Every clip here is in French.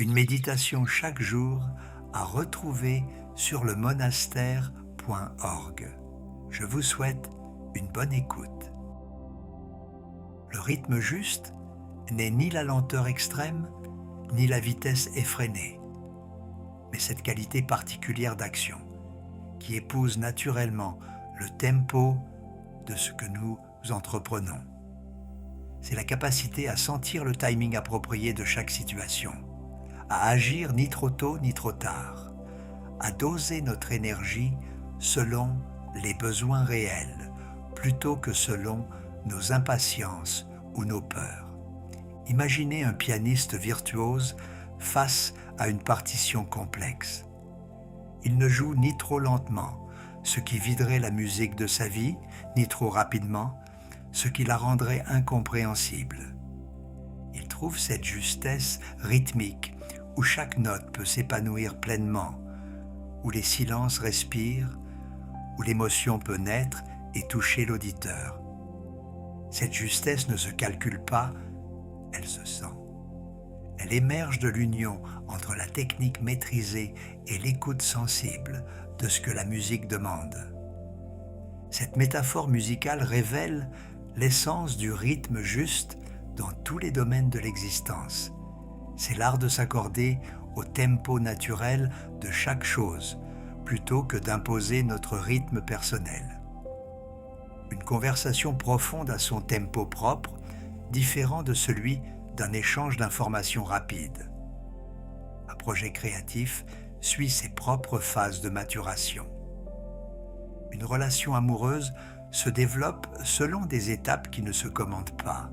Une méditation chaque jour à retrouver sur le monastère.org. Je vous souhaite une bonne écoute. Le rythme juste n'est ni la lenteur extrême, ni la vitesse effrénée, mais cette qualité particulière d'action qui épouse naturellement le tempo de ce que nous entreprenons. C'est la capacité à sentir le timing approprié de chaque situation, à agir ni trop tôt ni trop tard, à doser notre énergie selon les besoins réels, plutôt que selon nos impatiences ou nos peurs. Imaginez un pianiste virtuose face à une partition complexe. Il ne joue ni trop lentement, ce qui viderait la musique de sa vie, ni trop rapidement, ce qui la rendrait incompréhensible. Il trouve cette justesse rythmique où chaque note peut s'épanouir pleinement, où les silences respirent, où l'émotion peut naître et toucher l'auditeur. Cette justesse ne se calcule pas, elle se sent. Elle émerge de l'union entre la technique maîtrisée et l'écoute sensible de ce que la musique demande. Cette métaphore musicale révèle l'essence du rythme juste dans tous les domaines de l'existence. C'est l'art de s'accorder au tempo naturel de chaque chose, plutôt que d'imposer notre rythme personnel. Une conversation profonde à son tempo propre, différent de celui d'un échange d'informations rapide. Un projet créatif suit ses propres phases de maturation. Une relation amoureuse se développe selon des étapes qui ne se commandent pas.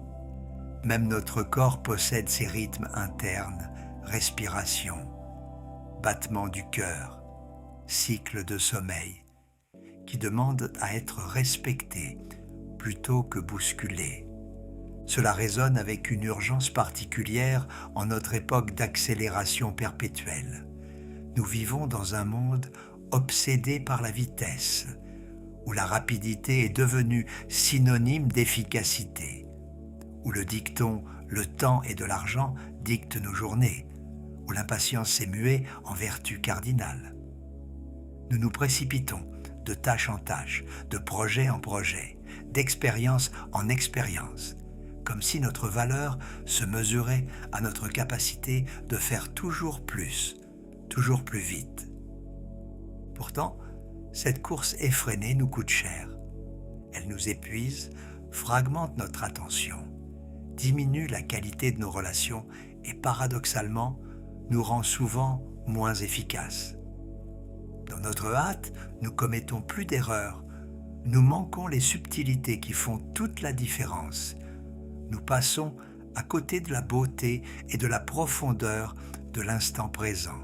Même notre corps possède ses rythmes internes, respiration, battement du cœur, cycle de sommeil, qui demandent à être respectés plutôt que bousculés. Cela résonne avec une urgence particulière en notre époque d'accélération perpétuelle. Nous vivons dans un monde obsédé par la vitesse, où la rapidité est devenue synonyme d'efficacité, où le dicton « le temps est de l'argent » dicte nos journées, où l'impatience s'est muée en vertu cardinale. Nous nous précipitons de tâche en tâche, de projet en projet, d'expérience en expérience, comme si notre valeur se mesurait à notre capacité de faire toujours plus vite. Pourtant, cette course effrénée nous coûte cher. Elle nous épuise, fragmente notre attention, diminue la qualité de nos relations et paradoxalement nous rend souvent moins efficaces. Dans notre hâte, nous commettons plus d'erreurs, nous manquons les subtilités qui font toute la différence. Nous passons à côté de la beauté et de la profondeur de l'instant présent.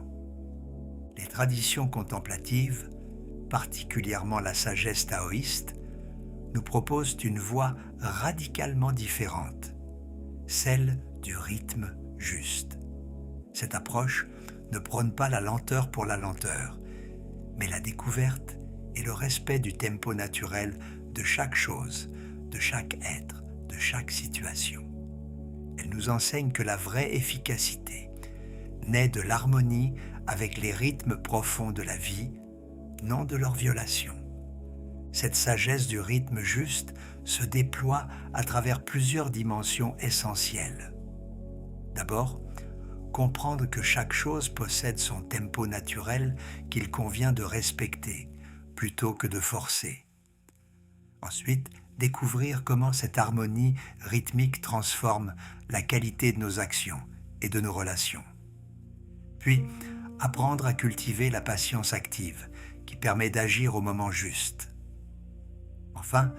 Les traditions contemplatives, particulièrement la sagesse taoïste, nous proposent une voie radicalement différente, celle du rythme juste. Cette approche ne prône pas la lenteur pour la lenteur, mais la découverte et le respect du tempo naturel de chaque chose, de chaque être, de chaque situation. Elle nous enseigne que la vraie efficacité naît de l'harmonie avec les rythmes profonds de la vie, non de leur violation. Cette sagesse du rythme juste se déploie à travers plusieurs dimensions essentielles. D'abord, comprendre que chaque chose possède son tempo naturel qu'il convient de respecter plutôt que de forcer. Ensuite, découvrir comment cette harmonie rythmique transforme la qualité de nos actions et de nos relations. Puis, apprendre à cultiver la patience active qui permet d'agir au moment juste. Enfin,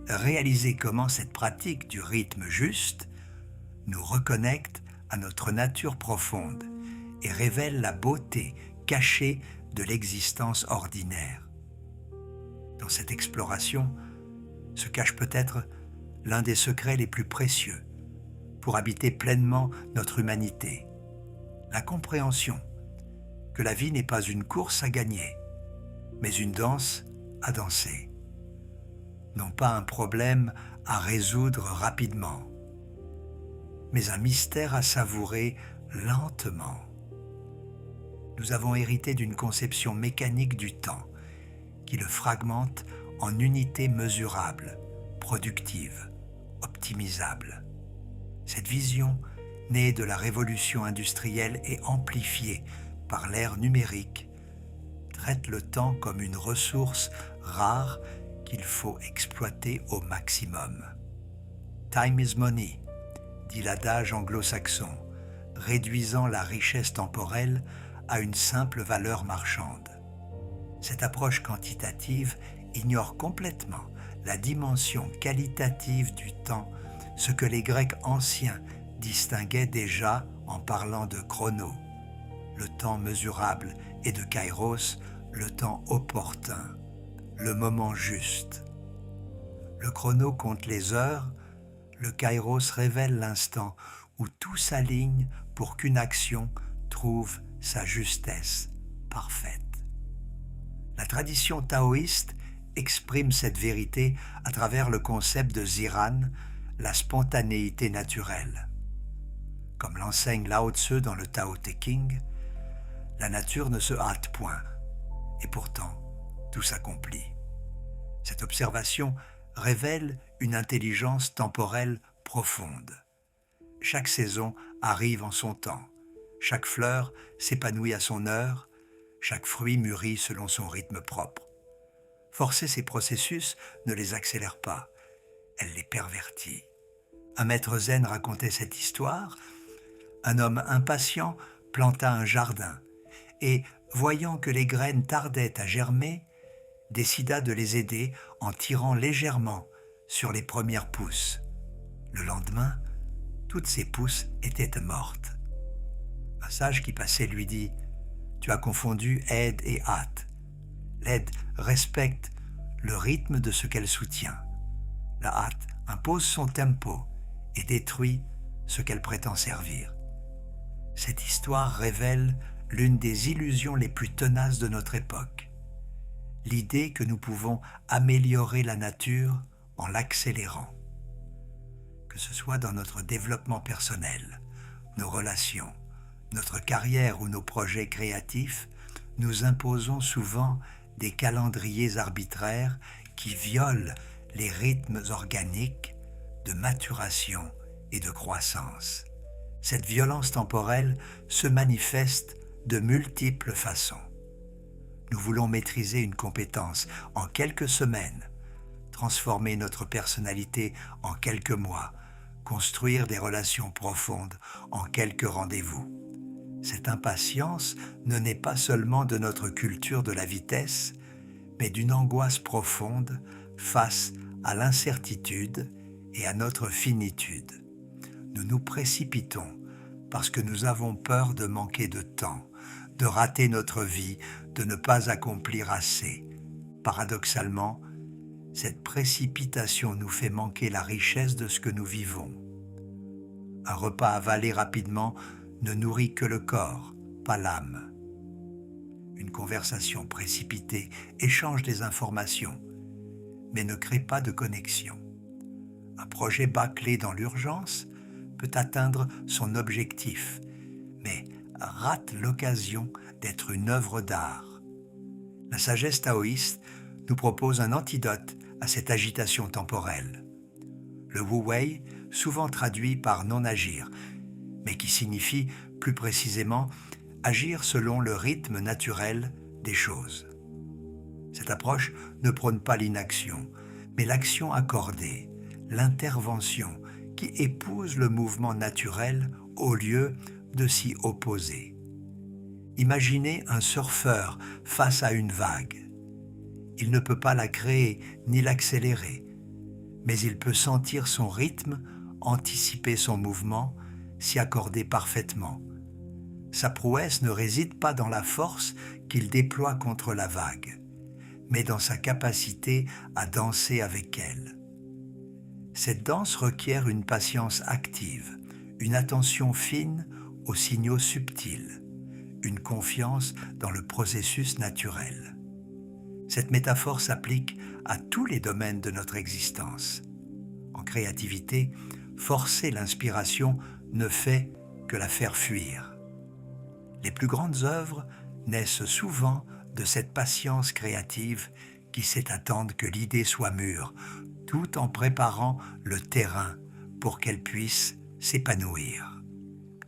réaliser comment cette pratique du rythme juste nous reconnecte à notre nature profonde et révèle la beauté cachée de l'existence ordinaire. Dans cette exploration se cache peut-être l'un des secrets les plus précieux pour habiter pleinement notre humanité, la compréhension que la vie n'est pas une course à gagner, mais une danse à danser. Non pas un problème à résoudre rapidement, mais un mystère à savourer lentement. Nous avons hérité d'une conception mécanique du temps qui le fragmente en unités mesurables, productives, optimisables. Cette vision, née de la révolution industrielle et amplifiée par l'ère numérique, traite le temps comme une ressource rare qu'il faut exploiter au maximum. Time is money, dit l'adage anglo-saxon, réduisant la richesse temporelle à une simple valeur marchande. Cette approche quantitative ignore complètement la dimension qualitative du temps, ce que les Grecs anciens distinguaient déjà en parlant de chrono, le temps mesurable, et de kairos, le temps opportun, le moment juste. Le chrono compte les heures, le kairos révèle l'instant où tout s'aligne pour qu'une action trouve sa justesse parfaite. La tradition taoïste exprime cette vérité à travers le concept de Ziran, la spontanéité naturelle. Comme l'enseigne Lao Tzu dans le Tao Te Ching, la nature ne se hâte point, et pourtant tout s'accomplit. Cette observation révèle une intelligence temporelle profonde. Chaque saison arrive en son temps, chaque fleur s'épanouit à son heure, chaque fruit mûrit selon son rythme propre. Forcer ces processus ne les accélère pas, elle les pervertit. Un maître zen racontait cette histoire. Un homme impatient planta un jardin et, voyant que les graines tardaient à germer, décida de les aider en tirant légèrement sur les premières pousses. Le lendemain, toutes ces pousses étaient mortes. Un sage qui passait lui dit « Tu as confondu aide et hâte. L'aide respecte le rythme de ce qu'elle soutient. La hâte impose son tempo et détruit ce qu'elle prétend servir. » Cette histoire révèle l'une des illusions les plus tenaces de notre époque. L'idée que nous pouvons améliorer la nature en l'accélérant. Que ce soit dans notre développement personnel, nos relations, notre carrière ou nos projets créatifs, nous imposons souvent des calendriers arbitraires qui violent les rythmes organiques de maturation et de croissance. Cette violence temporelle se manifeste de multiples façons. Nous voulons maîtriser une compétence en quelques semaines, transformer notre personnalité en quelques mois, construire des relations profondes en quelques rendez-vous. Cette impatience ne naît pas seulement de notre culture de la vitesse, mais d'une angoisse profonde face à l'incertitude et à notre finitude. Nous nous précipitons parce que nous avons peur de manquer de temps, de rater notre vie, de ne pas accomplir assez. Paradoxalement, cette précipitation nous fait manquer la richesse de ce que nous vivons. Un repas avalé rapidement ne nourrit que le corps, pas l'âme. Une conversation précipitée échange des informations, mais ne crée pas de connexion. Un projet bâclé dans l'urgence peut atteindre son objectif, mais rate l'occasion d'être une œuvre d'art. La sagesse taoïste nous propose un antidote à cette agitation temporelle. Le Wu Wei, souvent traduit par non-agir, mais qui signifie plus précisément agir selon le rythme naturel des choses. Cette approche ne prône pas l'inaction, mais l'action accordée, l'intervention qui épouse le mouvement naturel au lieu de s'y opposer. Imaginez un surfeur face à une vague. Il ne peut pas la créer ni l'accélérer, mais il peut sentir son rythme, anticiper son mouvement, s'y accorder parfaitement. Sa prouesse ne réside pas dans la force qu'il déploie contre la vague, mais dans sa capacité à danser avec elle. Cette danse requiert une patience active, une attention fine aux signaux subtils, une confiance dans le processus naturel. Cette métaphore s'applique à tous les domaines de notre existence. En créativité, forcer l'inspiration ne fait que la faire fuir. Les plus grandes œuvres naissent souvent de cette patience créative qui sait attendre que l'idée soit mûre, tout en préparant le terrain pour qu'elle puisse s'épanouir.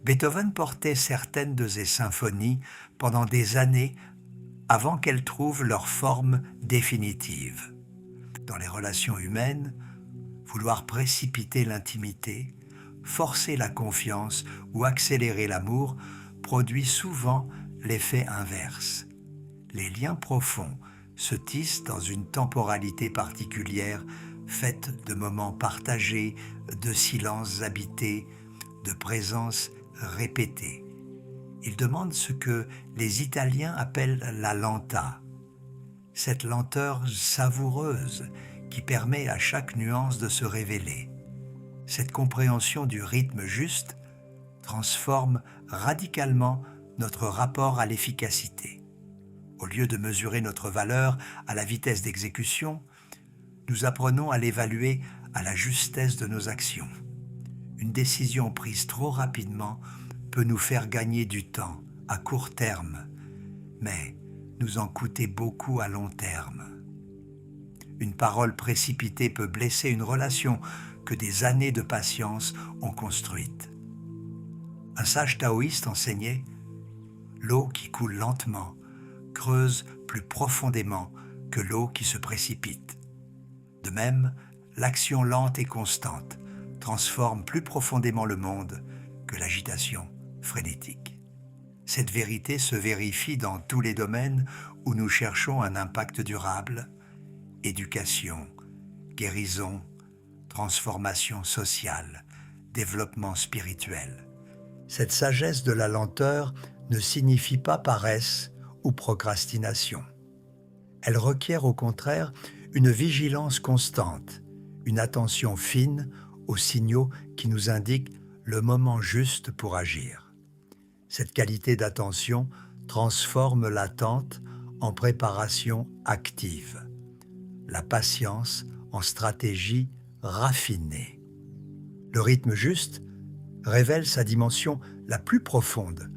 Beethoven portait certaines de ses symphonies pendant des années avant qu'elles trouvent leur forme définitive. Dans les relations humaines, vouloir précipiter l'intimité, forcer la confiance ou accélérer l'amour produit souvent l'effet inverse. Les liens profonds se tissent dans une temporalité particulière faite de moments partagés, de silences habités, de présences répétées. Il demande ce que les Italiens appellent la lenta, cette lenteur savoureuse qui permet à chaque nuance de se révéler. Cette compréhension du rythme juste transforme radicalement notre rapport à l'efficacité. Au lieu de mesurer notre valeur à la vitesse d'exécution, nous apprenons à l'évaluer à la justesse de nos actions. Une décision prise trop rapidement peut nous faire gagner du temps à court terme, mais nous en coûter beaucoup à long terme. Une parole précipitée peut blesser une relation que des années de patience ont construite. Un sage taoïste enseignait « L'eau qui coule lentement creuse plus profondément que l'eau qui se précipite. » De même, l'action lente et constante transforme plus profondément le monde que l'agitation frénétique. Cette vérité se vérifie dans tous les domaines où nous cherchons un impact durable: éducation, guérison, transformation sociale, développement spirituel. Cette sagesse de la lenteur ne signifie pas paresse ou procrastination. Elle requiert au contraire une vigilance constante, une attention fine aux signaux qui nous indiquent le moment juste pour agir. Cette qualité d'attention transforme l'attente en préparation active, la patience en stratégie raffinée. Le rythme juste révèle sa dimension la plus profonde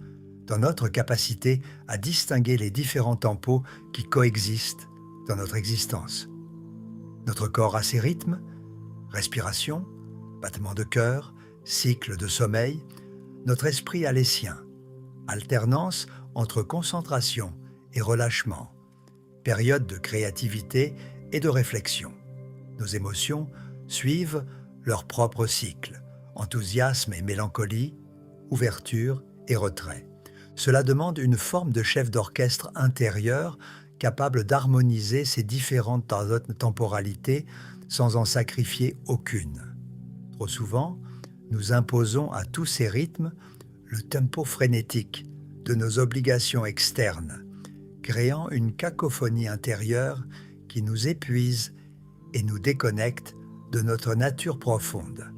dans notre capacité à distinguer les différents tempos qui coexistent dans notre existence. Notre corps a ses rythmes, respiration, battement de cœur, cycle de sommeil. Notre esprit a les siens, alternance entre concentration et relâchement, période de créativité et de réflexion. Nos émotions suivent leur propre cycle, enthousiasme et mélancolie, ouverture et retrait. Cela demande une forme de chef d'orchestre intérieur capable d'harmoniser ces différentes temporalités sans en sacrifier aucune. Trop souvent, nous imposons à tous ces rythmes le tempo frénétique de nos obligations externes, créant une cacophonie intérieure qui nous épuise et nous déconnecte de notre nature profonde.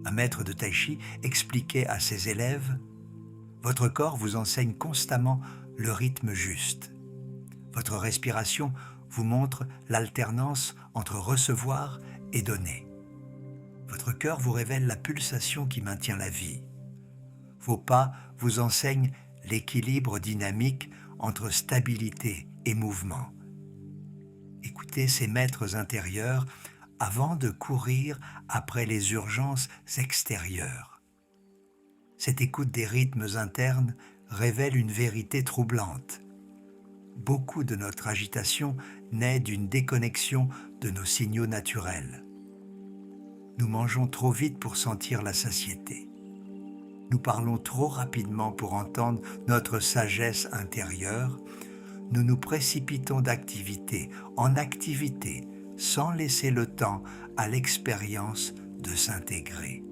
Un maître de tai chi expliquait à ses élèves « Votre corps vous enseigne constamment le rythme juste. Votre respiration vous montre l'alternance entre recevoir et donner. Votre cœur vous révèle la pulsation qui maintient la vie. Vos pas vous enseignent l'équilibre dynamique entre stabilité et mouvement. Écoutez ces maîtres intérieurs avant de courir après les urgences extérieures. Cette écoute des rythmes internes révèle une vérité troublante. Beaucoup de notre agitation naît d'une déconnexion de nos signaux naturels. Nous mangeons trop vite pour sentir la satiété. Nous parlons trop rapidement pour entendre notre sagesse intérieure. Nous nous précipitons d'activité en activité sans laisser le temps à l'expérience de s'intégrer.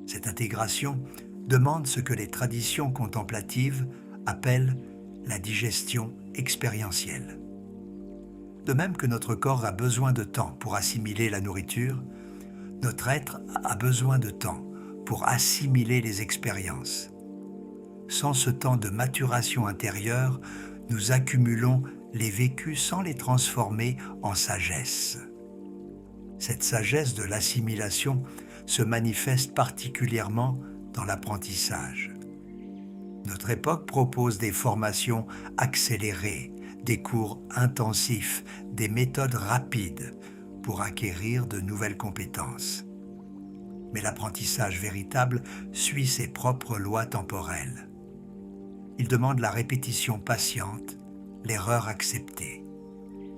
Cette intégration demande ce que les traditions contemplatives appellent la digestion expérientielle. De même que notre corps a besoin de temps pour assimiler la nourriture, notre être a besoin de temps pour assimiler les expériences. Sans ce temps de maturation intérieure, nous accumulons les vécus sans les transformer en sagesse. Cette sagesse de l'assimilation se manifeste particulièrement dans l'apprentissage. Notre époque propose des formations accélérées, des cours intensifs, des méthodes rapides pour acquérir de nouvelles compétences. Mais l'apprentissage véritable suit ses propres lois temporelles. Il demande la répétition patiente, l'erreur acceptée,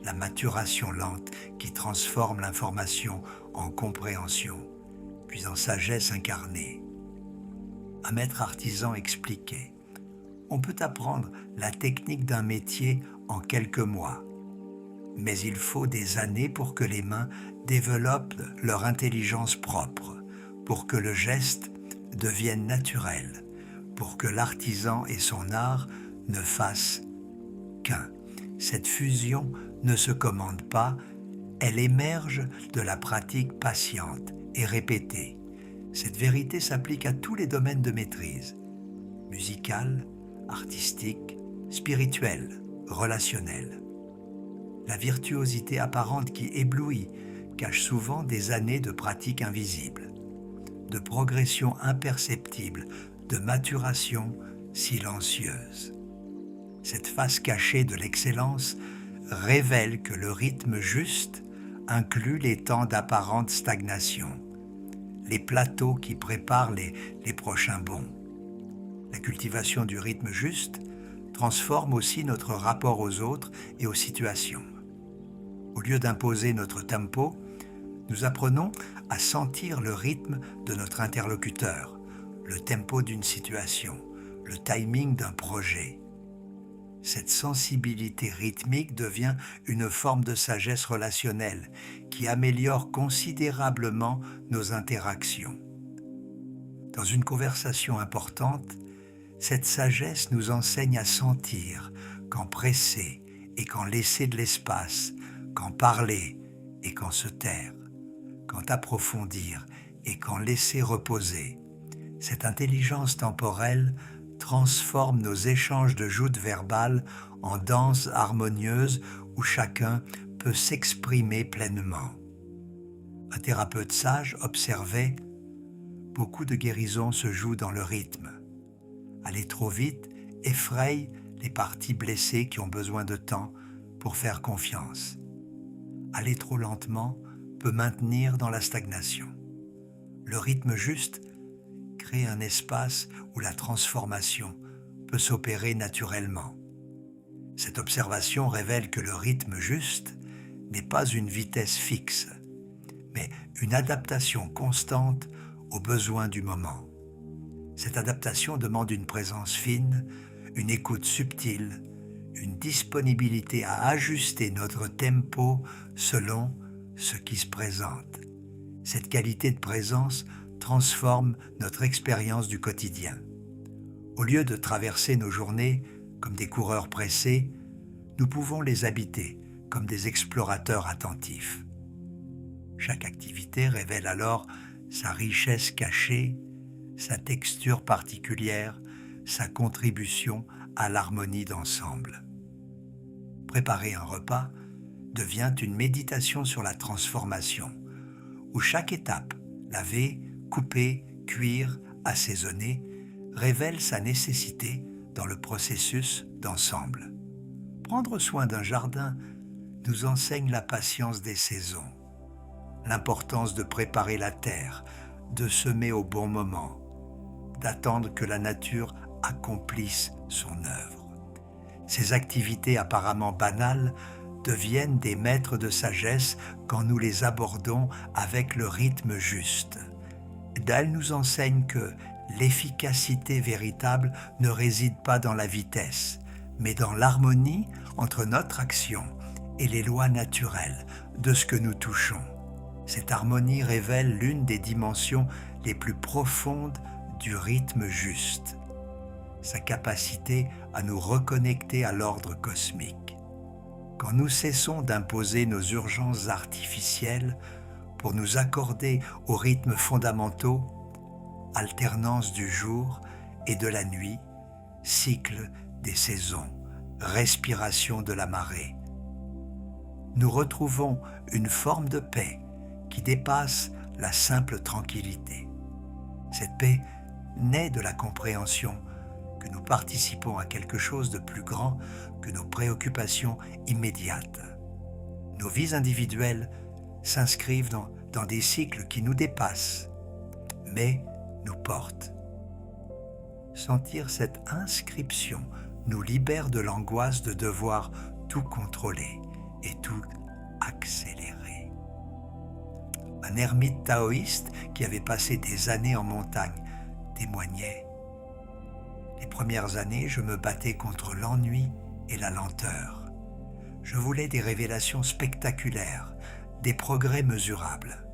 la maturation lente qui transforme l'information en compréhension, puis en sagesse incarnée. Un maître artisan expliquait: on peut apprendre la technique d'un métier en quelques mois, mais il faut des années pour que les mains développent leur intelligence propre, pour que le geste devienne naturel, pour que l'artisan et son art ne fassent qu'un. Cette fusion ne se commande pas, elle émerge de la pratique patiente et répétée. Cette vérité s'applique à tous les domaines de maîtrise: musical, artistique, spirituel, relationnel. La virtuosité apparente qui éblouit cache souvent des années de pratique invisible, de progression imperceptible, de maturation silencieuse. Cette face cachée de l'excellence révèle que le rythme juste inclut les temps d'apparente stagnation, les plateaux qui préparent les prochains bonds. La cultivation du rythme juste transforme aussi notre rapport aux autres et aux situations. Au lieu d'imposer notre tempo, nous apprenons à sentir le rythme de notre interlocuteur, le tempo d'une situation, le timing d'un projet. Cette sensibilité rythmique devient une forme de sagesse relationnelle qui améliore considérablement nos interactions. Dans une conversation importante, cette sagesse nous enseigne à sentir quand presser et quand laisser de l'espace, quand parler et quand se taire, quand approfondir et quand laisser reposer. Cette intelligence temporelle transforme nos échanges de joutes verbales en danses harmonieuses où chacun peut s'exprimer pleinement. Un thérapeute sage observait: beaucoup de guérisons se jouent dans le rythme. Aller trop vite effraie les parties blessées qui ont besoin de temps pour faire confiance. Aller trop lentement peut maintenir dans la stagnation. Le rythme juste crée un espace où la transformation peut s'opérer naturellement. Cette observation révèle que le rythme juste n'est pas une vitesse fixe, mais une adaptation constante aux besoins du moment. Cette adaptation demande une présence fine, une écoute subtile, une disponibilité à ajuster notre tempo selon ce qui se présente. Cette qualité de présence transforme notre expérience du quotidien. Au lieu de traverser nos journées comme des coureurs pressés, nous pouvons les habiter comme des explorateurs attentifs. Chaque activité révèle alors sa richesse cachée, sa texture particulière, sa contribution à l'harmonie d'ensemble. Préparer un repas devient une méditation sur la transformation, où chaque étape, laver, couper, cuire, assaisonner, révèle sa nécessité dans le processus d'ensemble. Prendre soin d'un jardin nous enseigne la patience des saisons, l'importance de préparer la terre, de semer au bon moment, d'attendre que la nature accomplisse son œuvre. Ces activités apparemment banales deviennent des maîtres de sagesse quand nous les abordons avec le rythme juste. Elles nous enseignent que l'efficacité véritable ne réside pas dans la vitesse, mais dans l'harmonie entre notre action et les lois naturelles de ce que nous touchons. Cette harmonie révèle l'une des dimensions les plus profondes du rythme juste, sa capacité à nous reconnecter à l'ordre cosmique. Quand nous cessons d'imposer nos urgences artificielles pour nous accorder aux rythmes fondamentaux, alternance du jour et de la nuit, cycle des saisons, respiration de la marée, nous retrouvons une forme de paix qui dépasse la simple tranquillité. Cette paix naît de la compréhension que nous participons à quelque chose de plus grand que nos préoccupations immédiates. Nos vies individuelles s'inscrivent dans des cycles qui nous dépassent, mais nous portent. Sentir cette inscription nous libère de l'angoisse de devoir tout contrôler et tout accélérer. Un ermite taoïste qui avait passé des années en montagne témoignait: « Les premières années, je me battais contre l'ennui et la lenteur. Je voulais des révélations spectaculaires, des progrès mesurables.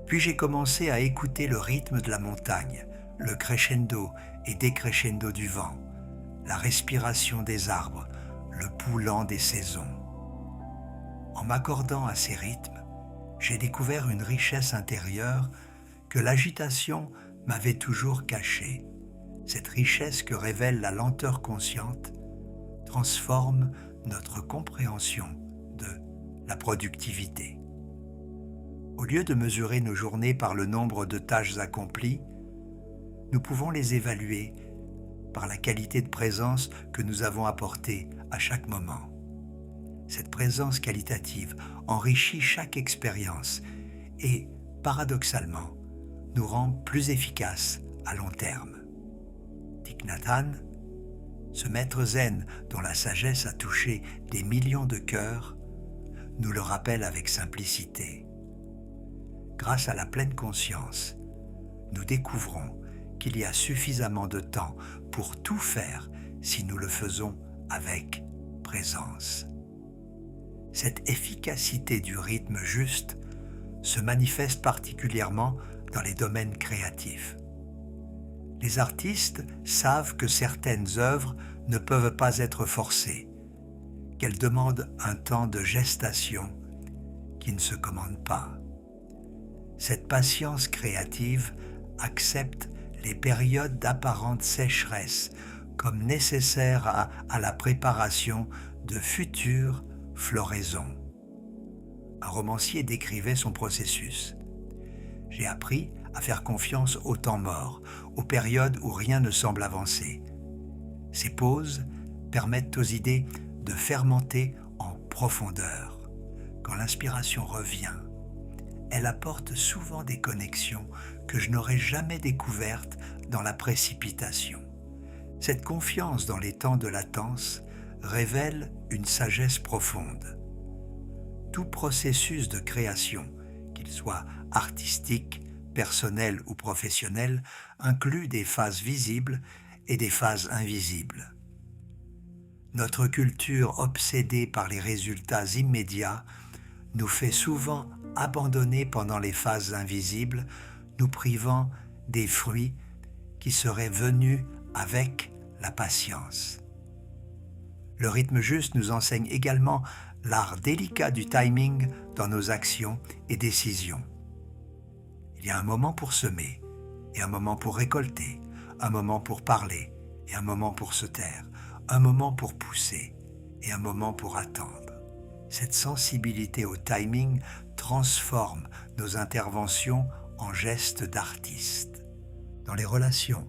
Puis j'ai commencé à écouter le rythme de la montagne, le crescendo et décrescendo du vent, la respiration des arbres, le pouls lent des saisons. En m'accordant à ces rythmes, j'ai découvert une richesse intérieure que l'agitation m'avait toujours cachée. Cette richesse que révèle la lenteur consciente transforme notre compréhension de la productivité. Au lieu de mesurer nos journées par le nombre de tâches accomplies, nous pouvons les évaluer par la qualité de présence que nous avons apportée à chaque moment. Cette présence qualitative enrichit chaque expérience et, paradoxalement, nous rend plus efficaces à long terme. Thich Nhat Hanh, ce maître zen dont la sagesse a touché des millions de cœurs, nous le rappelle avec simplicité. Grâce à la pleine conscience, nous découvrons qu'il y a suffisamment de temps pour tout faire si nous le faisons avec présence. Cette efficacité du rythme juste se manifeste particulièrement dans les domaines créatifs. Les artistes savent que certaines œuvres ne peuvent pas être forcées, qu'elles demandent un temps de gestation qui ne se commande pas. Cette patience créative accepte les périodes d'apparente sécheresse comme nécessaires à la préparation de futures floraisons. Un romancier décrivait son processus. « J'ai appris à faire confiance au temps mort, aux périodes où rien ne semble avancer. Ces pauses permettent aux idées de fermenter en profondeur. Quand l'inspiration revient, elle apporte souvent des connexions que je n'aurais jamais découvertes dans la précipitation. Cette confiance dans les temps de latence révèle une sagesse profonde. Tout processus de création, qu'il soit artistique, personnel ou professionnel, inclut des phases visibles et des phases invisibles. Notre culture obsédée par les résultats immédiats nous fait souvent abandonner pendant les phases invisibles, nous privant des fruits qui seraient venus avec la patience. Le rythme juste nous enseigne également l'art délicat du timing dans nos actions et décisions. Il y a un moment pour semer, et un moment pour récolter, un moment pour parler, et un moment pour se taire, un moment pour pousser, et un moment pour attendre. Cette sensibilité au timing transforme nos interventions en gestes d'artiste. Dans les relations,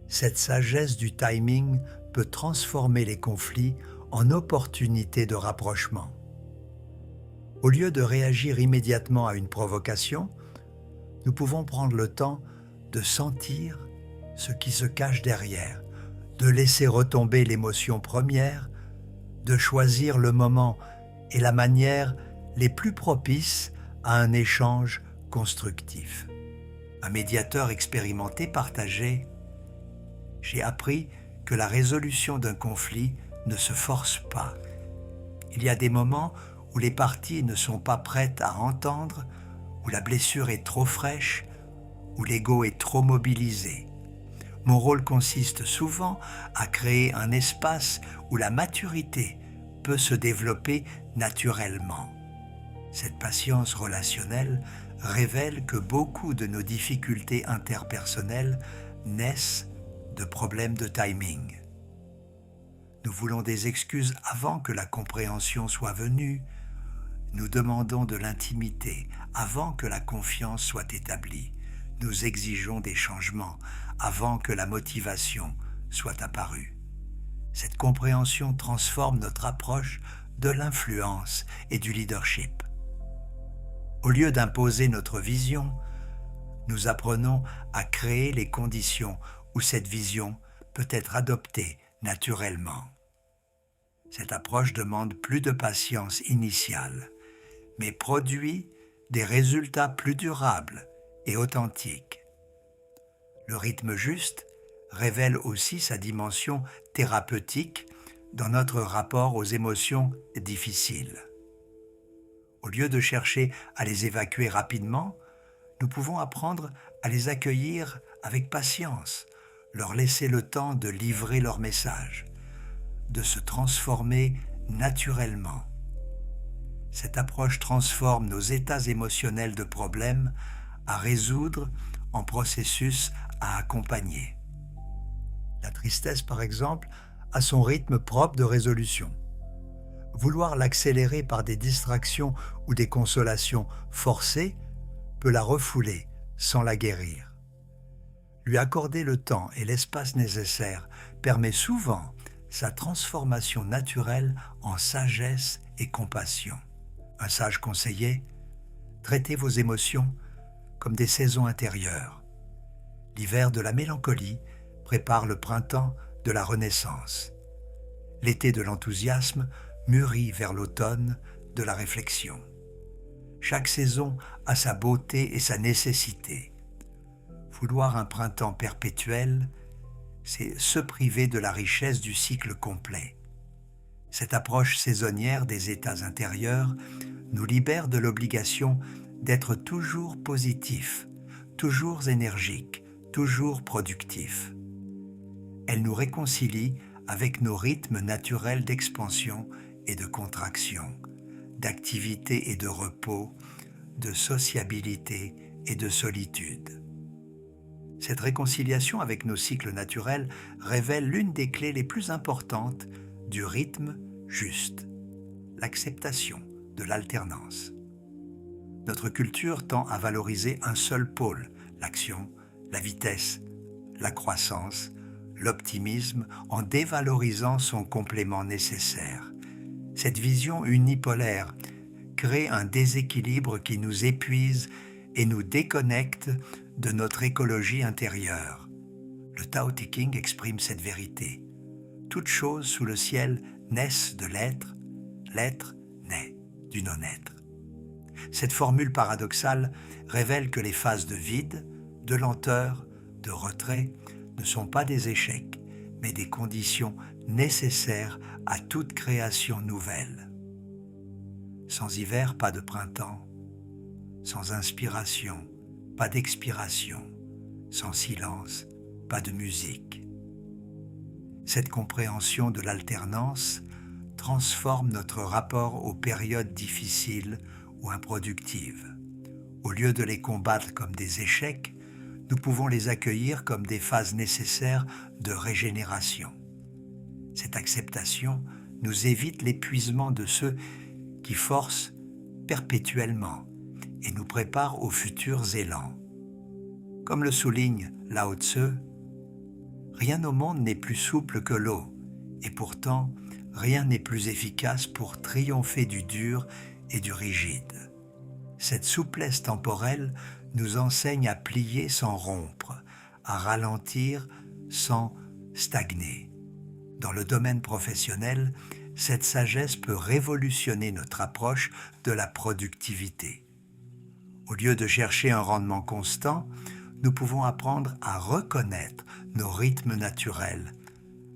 cette sagesse du timing peut transformer les conflits en opportunités de rapprochement. Au lieu de réagir immédiatement à une provocation, nous pouvons prendre le temps de sentir ce qui se cache derrière, de laisser retomber l'émotion première, de choisir le moment et la manière les plus propices à un échange constructif. Un médiateur expérimenté partageait « J'ai appris que la résolution d'un conflit ne se force pas. Il y a des moments où les parties ne sont pas prêtes à entendre, où la blessure est trop fraîche, où l'ego est trop mobilisé. Mon rôle consiste souvent à créer un espace où la maturité peut se développer naturellement. Cette patience relationnelle révèle que beaucoup de nos difficultés interpersonnelles naissent de problèmes de timing. Nous voulons des excuses avant que la compréhension soit venue. Nous demandons de l'intimité avant que la confiance soit établie. Nous exigeons des changements avant que la motivation soit apparue. Cette compréhension transforme notre approche de l'influence et du leadership. Au lieu d'imposer notre vision, nous apprenons à créer les conditions où cette vision peut être adoptée naturellement. Cette approche demande plus de patience initiale, mais produit des résultats plus durables et authentiques. Le rythme juste révèle aussi sa dimension thérapeutique dans notre rapport aux émotions difficiles. Au lieu de chercher à les évacuer rapidement, nous pouvons apprendre à les accueillir avec patience, leur laisser le temps de livrer leur message, de se transformer naturellement. Cette approche transforme nos états émotionnels de problèmes à résoudre en processus à accompagner. La tristesse, par exemple, a son rythme propre de résolution. Vouloir l'accélérer par des distractions ou des consolations forcées peut la refouler sans la guérir. Lui accorder le temps et l'espace nécessaires permet souvent sa transformation naturelle en sagesse et compassion. Un sage conseiller, traitez vos émotions comme des saisons intérieures. L'hiver de la mélancolie prépare le printemps de la renaissance. L'été de l'enthousiasme mûrit vers l'automne de la réflexion. Chaque saison a sa beauté et sa nécessité. Vouloir un printemps perpétuel, c'est se priver de la richesse du cycle complet. Cette approche saisonnière des états intérieurs nous libère de l'obligation d'être toujours positif, toujours énergique, toujours productif. Elle nous réconcilie avec nos rythmes naturels d'expansion et de contraction, d'activité et de repos, de sociabilité et de solitude. Cette réconciliation avec nos cycles naturels révèle l'une des clés les plus importantes du rythme juste, l'acceptation de l'alternance. Notre culture tend à valoriser un seul pôle, l'action, la vitesse, la croissance, l'optimisme, en dévalorisant son complément nécessaire. Cette vision unipolaire crée un déséquilibre qui nous épuise et nous déconnecte de notre écologie intérieure. Le Tao Te Ching exprime cette vérité. Toutes choses sous le ciel naissent de l'être, l'être naît du non-être. Cette formule paradoxale révèle que les phases de vide, de lenteur, de retrait ne sont pas des échecs, mais des conditions nécessaires à toute création nouvelle. Sans hiver, pas de printemps. Sans inspiration, pas d'expiration. Sans silence, pas de musique. Cette compréhension de l'alternance transforme notre rapport aux périodes difficiles ou improductives. Au lieu de les combattre comme des échecs, nous pouvons les accueillir comme des phases nécessaires de régénération. Cette acceptation nous évite l'épuisement de ceux qui forcent perpétuellement et nous prépare aux futurs élans. Comme le souligne Lao Tzu, rien au monde n'est plus souple que l'eau, et pourtant rien n'est plus efficace pour triompher du dur et du rigide. Cette souplesse temporelle nous enseigne à plier sans rompre, à ralentir sans stagner. Dans le domaine professionnel, cette sagesse peut révolutionner notre approche de la productivité. Au lieu de chercher un rendement constant, nous pouvons apprendre à reconnaître nos rythmes naturels,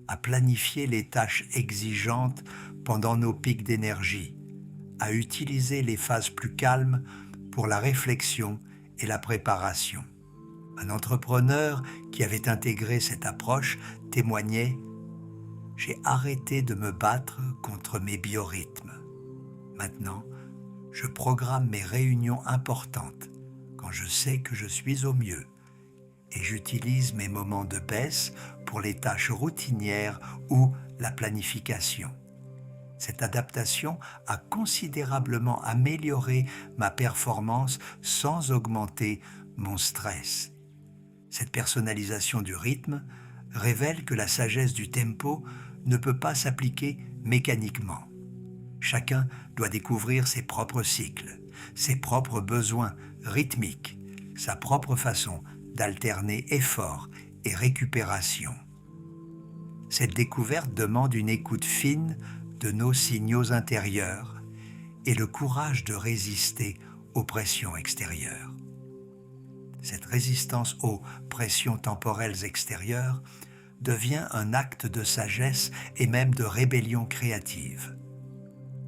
à planifier les tâches exigeantes pendant nos pics d'énergie, à utiliser les phases plus calmes pour la réflexion et la préparation. Un entrepreneur qui avait intégré cette approche témoignait « J'ai arrêté de me battre contre mes biorhythmes. Maintenant, je programme mes réunions importantes quand je sais que je suis au mieux et j'utilise mes moments de baisse pour les tâches routinières ou la planification. Cette adaptation a considérablement amélioré ma performance sans augmenter mon stress. Cette personnalisation du rythme révèle que la sagesse du tempo ne peut pas s'appliquer mécaniquement. Chacun doit découvrir ses propres cycles, ses propres besoins rythmiques, sa propre façon d'alterner effort et récupération. Cette découverte demande une écoute fine de nos signaux intérieurs et le courage de résister aux pressions extérieures. Cette résistance aux pressions temporelles extérieures devient un acte de sagesse et même de rébellion créative.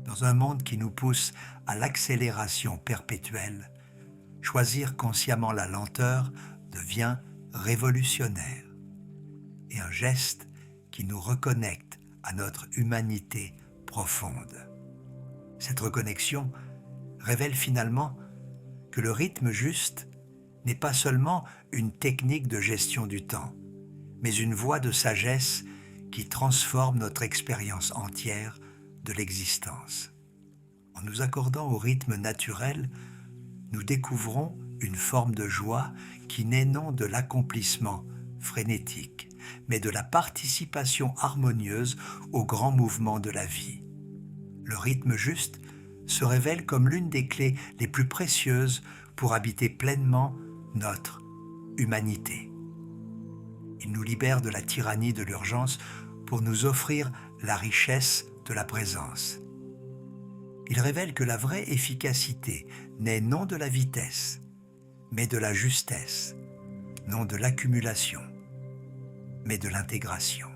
Dans un monde qui nous pousse à l'accélération perpétuelle, choisir consciemment la lenteur devient révolutionnaire et un geste qui nous reconnecte à notre humanité profonde. Cette reconnexion révèle finalement que le rythme juste n'est pas seulement une technique de gestion du temps, mais une voie de sagesse qui transforme notre expérience entière de l'existence. En nous accordant au rythme naturel, nous découvrons une forme de joie qui n'est non de l'accomplissement frénétique, mais de la participation harmonieuse aux grands mouvements de la vie. Le rythme juste se révèle comme l'une des clés les plus précieuses pour habiter pleinement notre humanité. Il nous libère de la tyrannie de l'urgence pour nous offrir la richesse de la présence. Il révèle que la vraie efficacité n'est non de la vitesse, mais de la justesse, non de l'accumulation, mais de l'intégration.